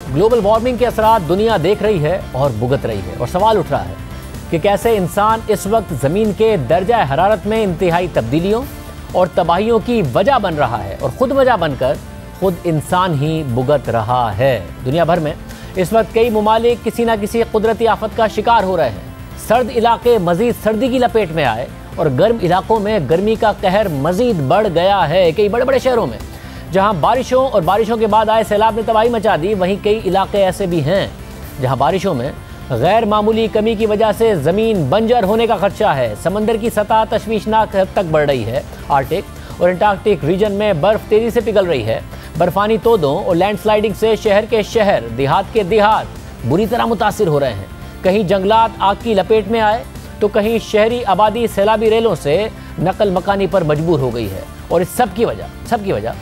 Global warming के असरात दुनिया देख रही है और भुगत रही है, और सवाल उठ रहा है कि कैसे इंसान इस वक्त ज़मीन के दर्जा हरारत में इंतहाई तब्दीलियों और तबाहियों की वजह बन रहा है, और ख़ुद वजह बनकर खुद इंसान ही भुगत रहा है। दुनिया भर में इस वक्त कई ममालिक किसी न किसी कुदरती आफत का शिकार हो रहे हैं। सर्द इलाके मज़ीद सर्दी की लपेट में आए और गर्म इलाकों में गर्मी का कहर मज़ीद बढ़ गया है। कई बड़े बड़े शहरों में जहां बारिशों और बारिशों के बाद आए सैलाब ने तबाही मचा दी, वहीं कई इलाके ऐसे भी हैं जहां बारिशों में गैर मामूली कमी की वजह से ज़मीन बंजर होने का खदशा है। समंदर की सतह तशवीशनाक हद तक बढ़ रही है। आर्कटिक और अंटार्कटिक रीजन में बर्फ़ तेज़ी से पिघल रही है। बर्फानी तोदों और लैंडस्लाइडिंग से शहर के शहर, देहात के देहात बुरी तरह मुतासिर हो रहे हैं। कहीं जंगलात आग की लपेट में आए तो कहीं शहरी आबादी सैलाबी रेलों से नकल मकानी पर मजबूर हो गई है। और इस सब की वजह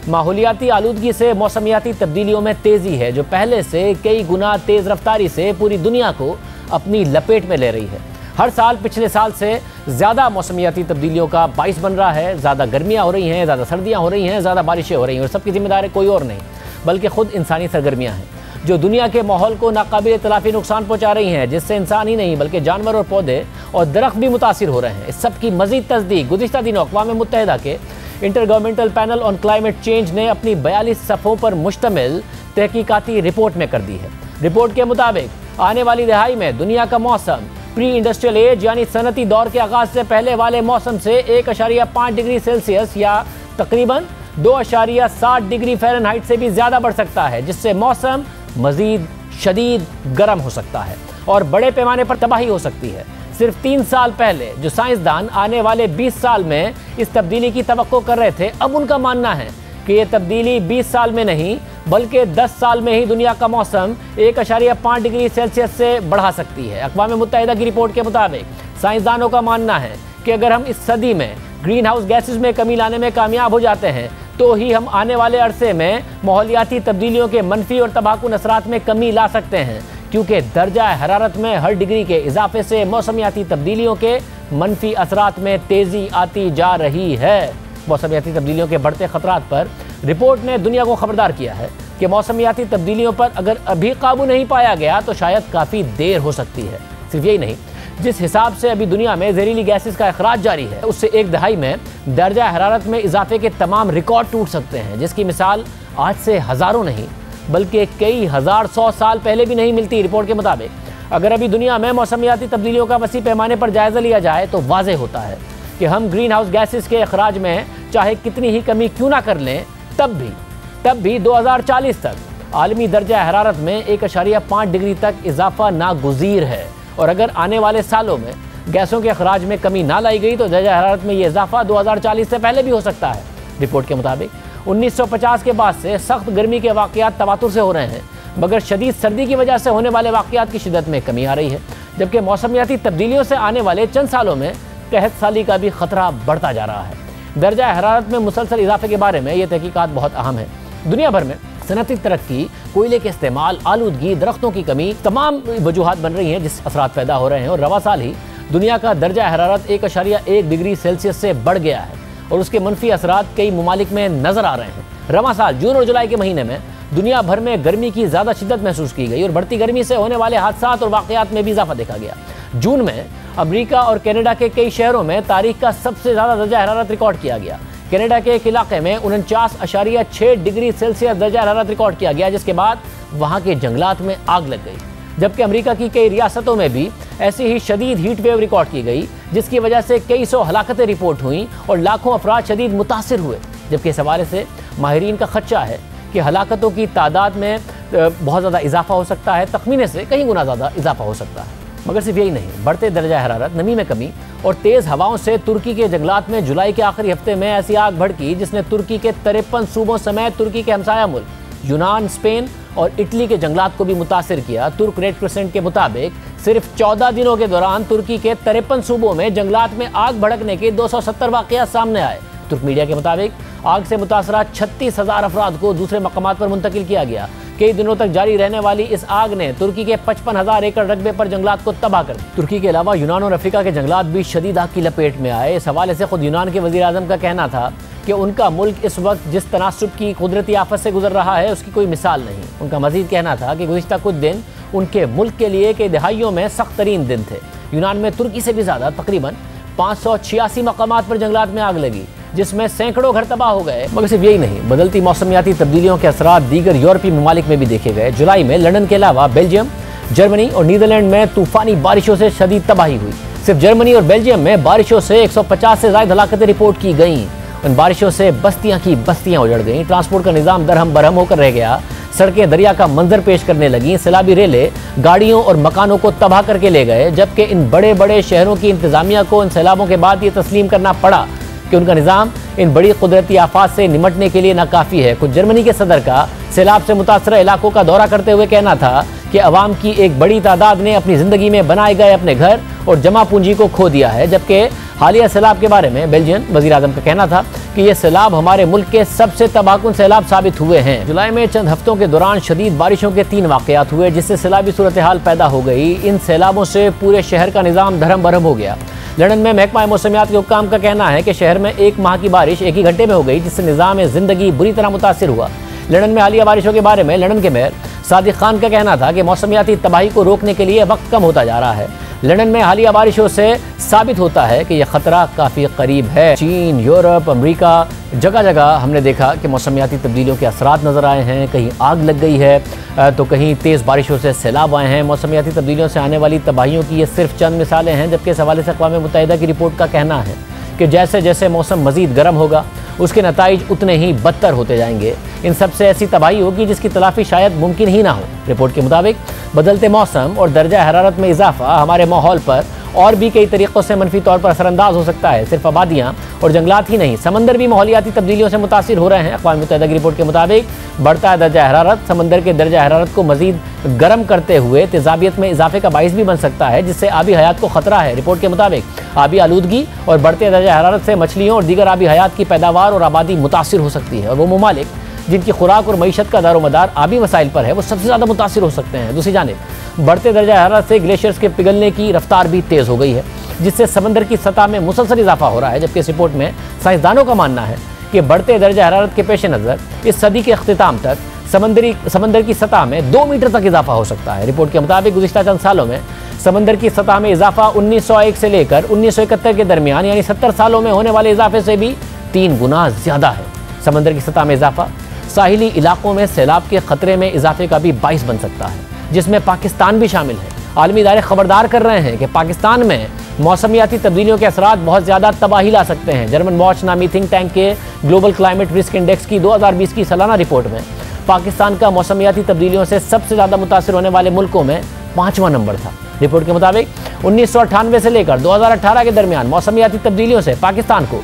माहौलियाती आलूदगी से मौसमियाती तब्दीलियों में तेज़ी है, जो पहले से कई गुना तेज़ रफ्तारी से पूरी दुनिया को अपनी लपेट में ले रही है। हर साल पिछले साल से ज़्यादा मौसमियाती तब्दीलियों का बाइस बन रहा है। ज़्यादा गर्मियाँ हो रही हैं, ज़्यादा सर्दियाँ हो रही हैं, ज़्यादा बारिशें हो रही हैं, और सबकी जिम्मेदार कोई और नहीं बल्कि खुद इंसानी सरगर्मियाँ हैं जो दुनिया के माहौल को नाकाबिल तलाफी नुकसान पहुँचा रही हैं, जिससे इंसान ही नहीं बल्कि जानवर और पौधे और दरख्त भी मुतासिर हो रहे हैं। इस सब की मज़ीद तस्दीक गुज़िश्ता दिनों अक़वाम मुत्तहिदा के intergovernmental panel on climate change ने अपनी 42 सफ़ों पर मुश्तमिल तहकीकाती रिपोर्ट में कर दी है। रिपोर्ट के मुताबिक आने वाली दिहाई में दुनिया का मौसम प्री इंडस्ट्रियल एज यानी सनती दौर के आगाज़ से पहले वाले मौसम से 1.5 डिग्री सेल्सियस या तकरीबन 2.7 डिग्री फ़ारेनहाइट से भी ज़्यादा बढ़ सकता है, जिससे मौसम मज़ीद शदीद गर्म हो सकता है और बड़े पैमाने पर तबाही हो सकती है। सिर्फ 3 साल पहले जो साइंसदान आने वाले 20 साल में इस तब्दीली की तवक्को कर रहे थे, अब उनका मानना है कि ये तब्दीली 20 साल में नहीं बल्कि 10 साल में ही दुनिया का मौसम 1.5 डिग्री सेल्सियस से बढ़ा सकती है। अक़वाम मुत्तहिदा की रिपोर्ट के मुताबिक साइंसदानों का मानना है कि अगर हम इस सदी में ग्रीन हाउस गैसेस में कमी लाने में कामयाब हो जाते हैं तो ही हम आने वाले अरसे में माहौलियाती तब्दीलियों के मनफी और तबाहकुन असरात में कमी ला सकते हैं, क्योंकि दर्जा हरारत में हर डिग्री के इजाफे से मौसमियाती तब्दीलियों के मनफी असरात में तेज़ी आती जा रही है। मौसमियाती तब्दीलियों के बढ़ते ख़तरात पर रिपोर्ट ने दुनिया को खबरदार किया है कि मौसमियाती तब्दीलियों पर अगर अभी काबू नहीं पाया गया तो शायद काफ़ी देर हो सकती है। सिर्फ यही नहीं, जिस हिसाब से अभी दुनिया में जहरीली गैसेस का अखराज जारी है, उससे एक दहाई में दर्जा हरारत में इजाफे के तमाम रिकॉर्ड टूट सकते हैं, जिसकी मिसाल आज से हज़ारों नहीं बल्कि कई हज़ार 100 साल पहले भी नहीं मिलती। रिपोर्ट के मुताबिक अगर अभी दुनिया में मौसमियाती तब्दीलियों का वसी पैमाने पर जायज़ा लिया जाए तो वाज़ेह होता है कि हम ग्रीन हाउस गैसेस के अखराज में चाहे कितनी ही कमी क्यों ना कर लें, तब भी 2040 तक आलमी दर्जा हरारत में 1.5 डिग्री तक इजाफा नागुज़ीर है। और अगर आने वाले सालों में गैसों के अखराज में कमी ना लाई गई तो दर्जा हरारत में ये इजाफा 2040 से पहले भी हो सकता है। रिपोर्ट के मुताबिक 1950 के बाद से सख्त गर्मी के वाक़यात तवातुर से हो रहे हैं, मगर शदीद सर्दी की वजह से होने वाले वाक़यात की शिद्दत में कमी आ रही है, जबकि मौसमियाती तब्दीलियों से आने वाले चंद सालों में कहत साली का भी ख़तरा बढ़ता जा रहा है। दर्जा हरारत में मुसलसल इजाफे के बारे में ये तहकीकात बहुत अहम है। दुनिया भर में सनती तरक्की, कोयले के इस्तेमाल, आलूदगी, दरख्तों की कमी तमाम वजूहात बन रही हैं जिस असरात पैदा हो रहे हैं, और रवा साल ही दुनिया का दर्जा हरारत 1.1 डिग्री सेल्सियस से बढ़ गया है और उसके मनफी असरात कई ममालिक में नज़र आ रहे हैं। रवा साल जून और जुलाई के महीने में दुनिया भर में गर्मी की ज़्यादा शिद्दत महसूस की गई और बढ़ती गर्मी से होने वाले हादसात और वाक़यात में भी इजाफा देखा गया। जून में अमेरिका और कनाडा के कई शहरों में तारीख का सबसे ज़्यादा दर्जा हरारत रिकॉर्ड किया गया। कनाडा के एक इलाके में 49.6 डिग्री सेल्सियस दर्जा हरारत रिकॉर्ड किया गया, जिसके बाद वहाँ के जंगलात में आग लग गई। जबकि अमेरिका की कई रियासतों में भी ऐसी ही शदीद हीट वेव रिकॉर्ड की गई, जिसकी वजह से कई सौ हलाकतें रिपोर्ट हुई और लाखों अफराद शदीद मुतासिर हुए। जबकि इस हवाले से माहिरीन का खदशा है कि हलाकतों की तादाद में बहुत ज़्यादा इजाफा हो सकता है, तखमीने से कहीं गुना ज़्यादा इजाफा हो सकता है। मगर सिर्फ यही नहीं, बढ़ते दर्जा हरारत, नमी में कमी और तेज़ हवाओं से तुर्की के जंगलात में जुलाई के आखिरी हफ्ते में ऐसी आग भड़की जिसने तुर्की के 53 सूबों समेत तुर्की के हमसाया मुल्क यूनान, स्पेन और इटली के जंगलात को भी मुतासिर किया। तुर्क रेड क्रिसेंट के मुताबिक सिर्फ 14 दिनों के दौरान तुर्की के 53 सूबों में जंगलात में आग भड़कने के 270 वाक़यात सामने आए। तुर्क मीडिया के मुताबिक आग से मुतासरा 36,000 अफराद को दूसरे मकामात पर मुंतकिल किया गया। कई दिनों तक जारी रहने वाली इस आग ने तुर्की के 55,000 एकड़ रकबे पर जंगलात को तबाह कर दिया। तुर्की के अलावा यूनान और अफ्रीका के जंगलात भी शदीद आग की लपेट में आए। इस हवाले से खुद यूनान के वज़ीर आज़म का कहना था कि कि उनका मुल्क इस वक्त जिस तनासुब की कुदरती आफत से गुजर रहा है उसकी कोई मिसाल नहीं। उनका मजीद कहना था कि गुज़िश्ता कुछ दिन उनके मुल्क के लिए कई दहाइयों में सख्त तरीन दिन थे। यूनान में तुर्की से भी ज़्यादा तकरीबन 586 मकामात पर जंगलात में आग लगी, जिसमें सैकड़ों घर तबाह हो गए। मगर सिर्फ यही नहीं, बदलती मौसमियाती तब्दीलियों के असरात दीगर यूरोपीय ममालिक में भी देखे गए। जुलाई में लंदन के अलावा बेल्जियम, जर्मनी और नीदरलैंड में तूफानी बारिशों से शदीद तबाही हुई। सिर्फ जर्मनी और बेल्जियम में बारिशों से 150 से ज़ायद हलाकतें रिपोर्ट की गईं। उन बारिशों से बस्तियां की बस्तियां उजड़ गईं, ट्रांसपोर्ट का निज़ाम दरहम बरहम होकर रह गया, सड़कें दरिया का मंजर पेश करने लगीं, सैलाबी रेले गाड़ियों और मकानों को तबाह करके ले गए। जबकि इन बड़े बड़े शहरों की इंतजामिया को इन सैलाबों के बाद ये तस्लीम करना पड़ा कि उनका निज़ाम इन बड़ी कुदरती आफात से निमटने के लिए नाकाफ़ी है। कुछ जर्मनी के सदर का सैलाब से मुतासर इलाकों का दौरा करते हुए कहना था कि अवाम की एक बड़ी तादाद ने अपनी ज़िंदगी में बनाए गए अपने घर और जमा पूंजी को खो दिया है। जबकि हालिया सैलाब के बारे में बेल्जियन वज़ीर आज़म का कहना था कि ये सैलाब हमारे मुल्क के सबसे तबाहकुन सैलाब साबित हुए हैं। जुलाई में चंद हफ्तों के दौरान शदीद बारिशों के 3 वाक़यात हुए, जिससे सैलाबी सूरत हाल पैदा हो गई। इन सैलाबों से पूरे शहर का निज़ाम धरम बरहम हो गया। लंदन में महकमा मौसमियात के हुक्काम का कहना है कि शहर में 1 माह की बारिश एक ही घंटे में हो गई, जिससे निज़ाम ज़िंदगी बुरी तरह मुतासिर हुआ। लंदन में हालिया बारिशों के बारे में लंदन के मेयर सादिक खान का कहना था कि मौसमियाती तबाही को रोकने के लिए वक्त कम होता जा रहा है। लंदन में हालिया बारिशों से साबित होता है कि यह खतरा काफ़ी करीब है। चीन, यूरोप, अमेरिका, जगह जगह हमने देखा कि मौसमियाती तब्दीलियों के असरात नज़र आए हैं। कहीं आग लग गई है तो कहीं तेज़ बारिशों से सैलाब आए हैं। मौसमियाती तब्दीलियों से आने वाली तबाहियों की ये सिर्फ चंद मिसालें हैं, जबकि इस हवाले से अक़वाम मुत्तहिदा की रिपोर्ट का कहना है कि जैसे जैसे मौसम मज़ीद गर्म होगा उसके नताइज उतने ही बदतर होते जाएंगे। इन सब से ऐसी तबाही होगी जिसकी तलाफ़ी शायद मुमकिन ही ना हो। रिपोर्ट के मुताबिक बदलते मौसम और दर्जा हरारत में इजाफा हमारे माहौल पर और भी कई तरीक़ों से मनफी तौर पर असरअंदाज हो सकता है। सिर्फ आबादियाँ और जंगलात ही नहीं, समंदर भी माहौलियाती तब्दीलियों से मुतासिर हो रहे हैं। अक़वाम मुत्तहिदा की रिपोर्ट के मुताबिक बढ़ता दर्जा हरारत समंदर के दर्जा हरारत को मज़ीद गर्म करते हुए तेज़ाबियत में इजाफे का बाइस भी बन सकता है, जिससे आबी हयात को ख़तरा है। रिपोर्ट के मुताबिक आबी आलूदगी और बढ़ते दर्जा हरारत से मछलियों और दीगर आबी हयात की पैदावार और आबादी मुतासिर हो सकती है, और वो ममालिक जिनकी खुराक और मईशत का दारोमदार आबी वसाइल पर है वो सबसे ज़्यादा मुतासिर हो सकते हैं। दूसरी जानिब बढ़ते दर्जा हरारत से ग्लेशियर्स के पिघलने की रफ्तार भी तेज़ हो गई है, जिससे समंदर की सतह में मुसलसल इजाफा हो रहा है। जबकि इस रिपोर्ट में साइंसदानों का मानना है कि बढ़ते दर्जा हरारत के पेश नज़र इस सदी के अख्तिताम तक समंदर की सतह में 2 मीटर तक इजाफा हो सकता है। रिपोर्ट के मुताबिक गुज़िश्ता चंद सालों में समंदर की सतह में इजाफा 1901 से लेकर 1971 के दरमियान यानी 70 सालों में होने वाले इजाफे से भी 3 गुना ज़्यादा है। समंदर की सतह में इजाफा साहिली इलाकों में सैलाब के खतरे में इजाफे का भी बाइस बन सकता है, जिसमें पाकिस्तान भी शामिल है। आलमी इदारे खबरदार कर रहे हैं कि पाकिस्तान में मौसमियाती तब्दीलियों के असरात बहुत ज़्यादा तबाही ला सकते हैं। जर्मन वॉच नामी थिंक टैंक के ग्लोबल क्लाइमेट रिस्क इंडेक्स की 2020 की सालाना रिपोर्ट में पाकिस्तान का मौसमियाती तब्दीलियों से सबसे ज़्यादा मुतासिर होने वाले मुल्कों में 5वां नंबर था। रिपोर्ट के मुताबिक 1998 से लेकर 2018 के दरमियान मौसमियाती तब्दीलियों से पाकिस्तान को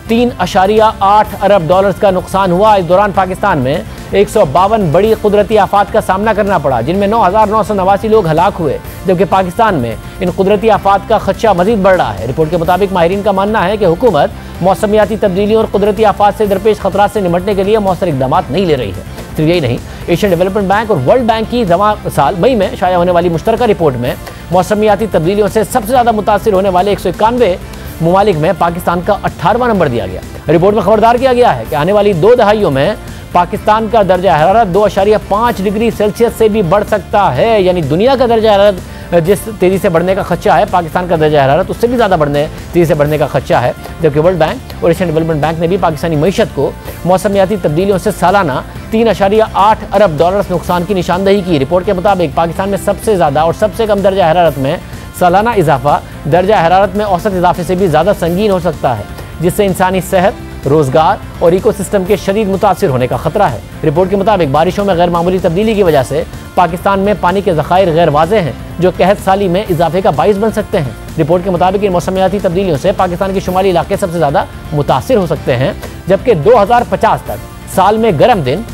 3.8 अरब डॉलर्स का नुकसान हुआ। इस दौरान पाकिस्तान में 152 बड़ी कुदरती आफात का सामना करना पड़ा, जिनमें 9,989 लोग हलाक हुए, जबकि पाकिस्तान में इन कुदरती आफात का खदशा मजीद बढ़ रहा है। रिपोर्ट के मुताबिक माहिरीन का मानना है कि हुकूमत मौसमियाती तब्दीलियों और कुदरती आफात से दरपेश खतरा से निमटने के लिए मौसर इकदाम नहीं ले रही है। सिर्फ यही नहीं, एशियन डेवलपमेंट बैंक और वर्ल्ड बैंक की जमा साल मई में शाया होने वाली मुश्तरका रिपोर्ट में मौसमियाती तब्दीलियों से सबसे ज़्यादा मुतासिर होने वाले 191 ममालिक में पाकिस्तान का 18वां नंबर दिया गया। रिपोर्ट में खबरदार किया गया है कि आने वाली 2 दहाइयों में पाकिस्तान का दर्जा हरारत 2.5 डिग्री सेल्सियस से भी बढ़ सकता है। यानी दुनिया का दर्जा हरारत जिस तेज़ी से बढ़ने का खदशा है, पाकिस्तान का दर्जा हरारत उससे भी ज़्यादा तेज़ी से बढ़ने का खदशा है। जबकि वर्ल्ड बैंक और एशियन डेवलपमेंट बैंक ने भी पाकिस्तानी मईशत को मौसमियाती तब्दीलियों से सालाना 3.8 अरब डॉलर्स नुकसान की निशानदही की। रिपोर्ट के मुताबिक पाकिस्तान में सबसे ज़्यादा और सबसे कम दर्जा हरारत में सालाना इजाफा दर्जा हरारत में औसत इजाफे से भी ज़्यादा संगीन हो सकता है, जिससे इंसानी सेहत, रोज़गार और इकोसिस्टम के शदीद मुतासिर होने का खतरा है। रिपोर्ट के मुताबिक बारिशों में गैर मामूली तब्दीली की वजह से पाकिस्तान में पानी के ज़खायर गैर वाज़ेह हैं, जो कहत साली में इजाफे का बाइस बन सकते हैं। रिपोर्ट के मुताबिक इन मौसमियाती तब्दीलियों से पाकिस्तान के शुमाली इलाके सबसे ज़्यादा मुतासिर हो सकते हैं, जबकि 2050 तक साल में गर्म दिन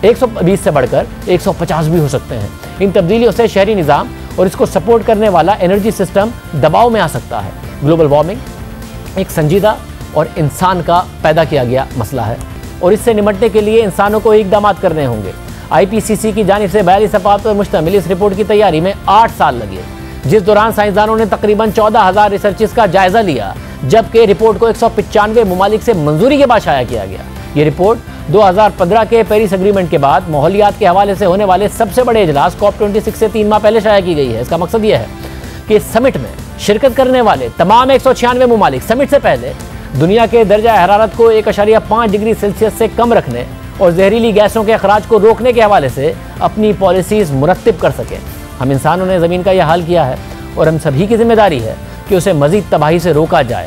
120 से बढ़कर 150 भी हो सकते हैं। इन तब्दीलियों से शहरी निज़ाम और इसको सपोर्ट करने वाला एनर्जी सिस्टम दबाव में आ सकता है। ग्लोबल वार्मिंग एक संजीदा और इंसान का पैदा किया गया मसला है, और इससे निमटने के लिए इंसानों को इकदाम करने होंगे। IPCC की जानिब से 42 सफ़हात पर मुश्तमिल इस रिपोर्ट की तैयारी में 8 साल लगे। जिस दौरान साइंसदानों ने तकरीबन 14,000 रिसर्चेस का जायजा लिया, जबकि रिपोर्ट को 195 ममालिक से मंजूरी के बाद शाया किया गया। ये रिपोर्ट 2015 के पेरिस एग्रीमेंट के बाद माहौलियात के हवाले से होने वाले सबसे बड़े इजलास COP26 से 3 माह पहले शाया की गई है। इसका मकसद यह है कि समिट में शिरकत करने वाले तमाम 196 ममालिक समिट से पहले दुनिया के दर्जा हरारत को 1.5 डिग्री सेल्सियस से कम रखने और जहरीली गैसों के अखराज को रोकने के हवाले से अपनी पॉलिसीज मुरत्तिब कर सकें। हम इंसानों ने ज़मीन का यह हाल किया है और हम सभी की जिम्मेदारी है कि उसे मज़ीद तबाही से रोका जाए।